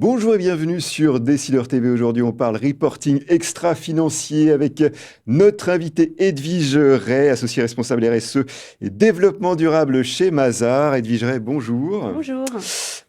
Bonjour et bienvenue sur Décideur TV. Aujourd'hui, on parle reporting extra-financier avec notre invité Edwige Ray, associée responsable RSE et développement durable chez Mazars. Edwige Ray, bonjour. Bonjour.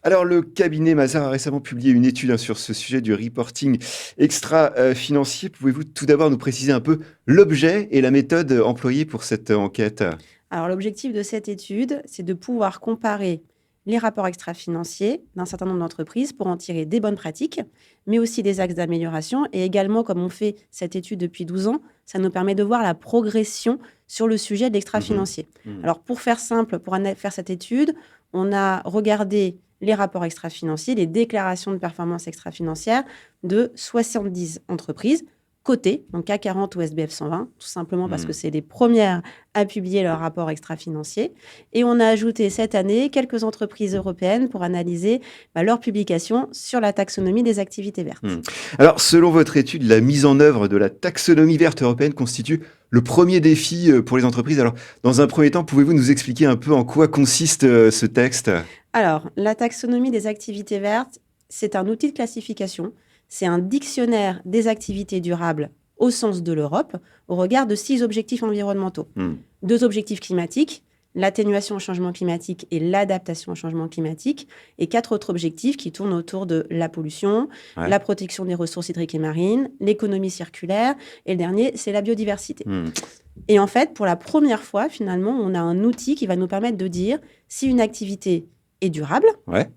Alors, le cabinet Mazars a récemment publié une étude sur ce sujet du reporting extra-financier. Pouvez-vous tout d'abord nous préciser un peu l'objet et la méthode employée pour cette enquête ? Alors, l'objectif de cette étude, c'est de pouvoir comparer les rapports extra-financiers d'un certain nombre d'entreprises pour en tirer des bonnes pratiques, mais aussi des axes d'amélioration. Et également, comme on fait cette étude depuis 12 ans, ça nous permet de voir la progression sur le sujet de l'extra-financier. Alors, pour faire simple, pour faire cette étude, on a regardé les rapports extra-financiers, les déclarations de performance extra-financière de 70 entreprises cotées, donc CAC 40 ou SBF 120, tout simplement parce que c'est les premières à publier leur rapport extra-financier. Et on a ajouté cette année quelques entreprises européennes pour analyser leur publication sur la taxonomie des activités vertes. Alors, selon votre étude, la mise en œuvre de la taxonomie verte européenne constitue le premier défi pour les entreprises. Alors, dans un premier temps, pouvez-vous nous expliquer un peu en quoi consiste ce texte ? Alors, la taxonomie des activités vertes, c'est un outil de classification. C'est un dictionnaire des activités durables au sens de l'Europe, au regard de 6 objectifs environnementaux. 2 objectifs climatiques, l'atténuation au changement climatique et l'adaptation au changement climatique, et 4 autres objectifs qui tournent autour de la pollution, la protection des ressources hydriques et marines, l'économie circulaire, et le dernier, c'est la biodiversité. Et en fait, pour la première fois, finalement, on a un outil qui va nous permettre de dire si une activité est durable,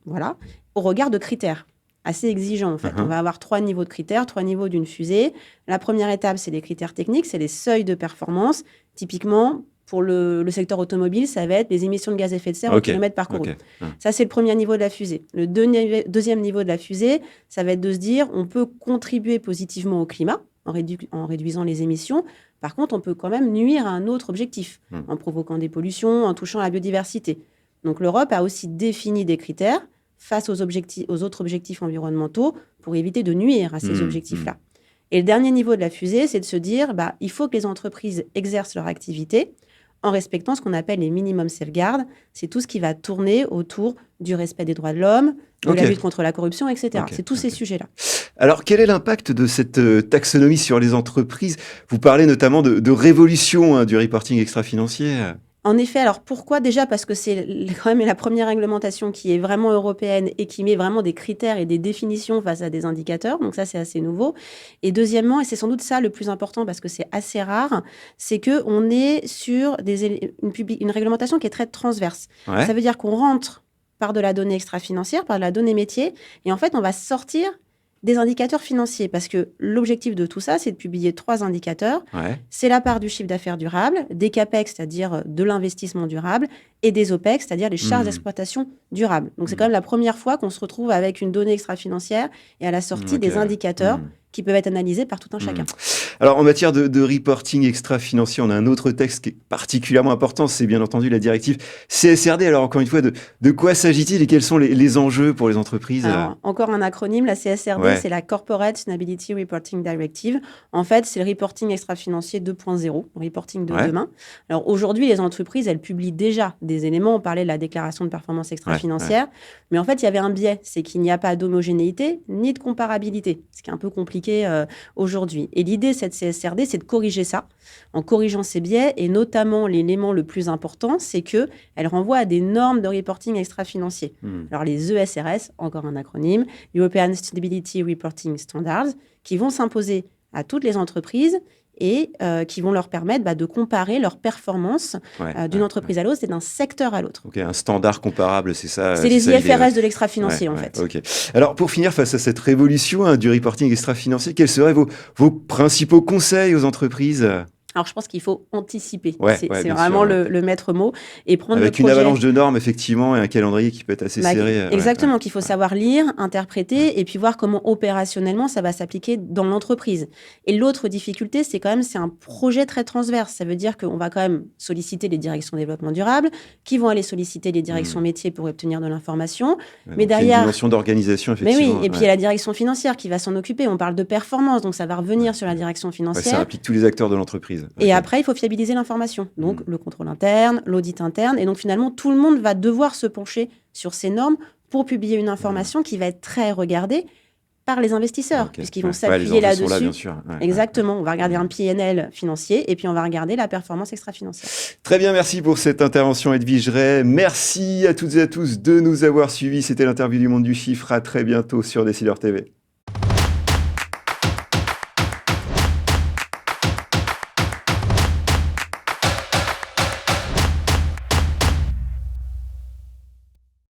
voilà, au regard de critères assez exigeants, en fait. On va avoir 3 niveaux de critères, 3 niveaux d'une fusée. La première étape, c'est les critères techniques, c'est les seuils de performance. Typiquement, pour le secteur automobile, ça va être les émissions de gaz à effet de serre au kilomètre parcouru. Ça, c'est le premier niveau de la fusée. Le deuxième niveau de la fusée, ça va être de se dire, on peut contribuer positivement au climat en réduisant les émissions. Par contre, on peut quand même nuire à un autre objectif, en provoquant des pollutions, en touchant à la biodiversité. Donc, l'Europe a aussi défini des critères face aux autres objectifs environnementaux pour éviter de nuire à ces objectifs-là. Et le dernier niveau de la fusée, c'est de se dire, il faut que les entreprises exercent leur activité en respectant ce qu'on appelle les minimum safeguards. C'est tout ce qui va tourner autour du respect des droits de l'homme, de la lutte contre la corruption, etc. C'est tous ces sujets-là. Alors, quel est l'impact de cette taxonomie sur les entreprises ? Vous parlez notamment de révolution du reporting extra-financier. En effet, alors pourquoi ? Déjà parce que c'est quand même la première réglementation qui est vraiment européenne et qui met vraiment des critères et des définitions face à des indicateurs. Donc ça, c'est assez nouveau. Et deuxièmement, et c'est sans doute ça le plus important parce que c'est assez rare, c'est qu'on est sur une réglementation qui est très transverse. Ça veut dire qu'on rentre par de la donnée extra-financière, par de la donnée métier, et en fait, on va sortir des indicateurs financiers, parce que l'objectif de tout ça, c'est de publier 3 indicateurs. C'est la part du chiffre d'affaires durable, des CAPEX, c'est-à-dire de l'investissement durable, et des OPEX, c'est-à-dire les charges d'exploitation durables. Donc, c'est quand même la première fois qu'on se retrouve avec une donnée extra-financière et à la sortie des indicateurs qui peuvent être analysés par tout un chacun. Alors, en matière de reporting extra-financier, on a un autre texte qui est particulièrement important, c'est bien entendu la directive CSRD. Alors, encore une fois, de quoi s'agit-il et quels sont les enjeux pour les entreprises ? Alors, encore un acronyme, la CSRD, c'est la Corporate Sustainability Reporting Directive. En fait, c'est le reporting extra-financier 2.0, le reporting de demain. Alors, aujourd'hui, les entreprises, elles publient déjà des éléments. On parlait de la déclaration de performance extra-financière. Mais en fait, il y avait un biais, c'est qu'il n'y a pas d'homogénéité ni de comparabilité, ce qui est un peu compliqué aujourd'hui. Et l'idée, cette CSRD, c'est de corriger ça, en corrigeant ces biais, et notamment l'élément le plus important, c'est qu'elle renvoie à des normes de reporting extra-financier. Alors les ESRS, encore un acronyme, European Sustainability Reporting Standards, qui vont s'imposer à toutes les entreprises et qui vont leur permettre de comparer leurs performances d'une entreprise à l'autre et d'un secteur à l'autre. Un standard comparable, c'est ça ? C'est les IFRS de l'extra-financier, en fait. Alors, pour finir, face à cette révolution du reporting extra-financier, quels seraient vos principaux conseils aux entreprises ? Alors, je pense qu'il faut anticiper. C'est vraiment le maître mot. Et prendre avec une avalanche de normes, effectivement, et un calendrier qui peut être assez serré. Exactement, qu'il faut savoir lire, interpréter, et puis voir comment opérationnellement ça va s'appliquer dans l'entreprise. Et l'autre difficulté, c'est un projet très transverse. Ça veut dire qu'on va quand même solliciter les directions développement durable, qui vont aller solliciter les directions métiers pour obtenir de l'information. Mais derrière, il y a une dimension d'organisation, effectivement. Mais oui, et puis il y a la direction financière qui va s'en occuper. On parle de performance, donc ça va revenir sur la direction financière. Ça implique tous les acteurs de l'entreprise. Et après, il faut fiabiliser l'information. Donc, le contrôle interne, l'audit interne. Et donc, finalement, tout le monde va devoir se pencher sur ces normes pour publier une information qui va être très regardée par les investisseurs, puisqu'ils vont les s'appuyer enjeux là-dessus. sont là, bien sûr. Exactement. On va regarder un PNL financier et puis on va regarder la performance extra-financière. Très bien, merci pour cette intervention, Edwige Ray. Merci à toutes et à tous de nous avoir suivis. C'était l'interview du Monde du Chiffre. À très bientôt sur Décideur TV.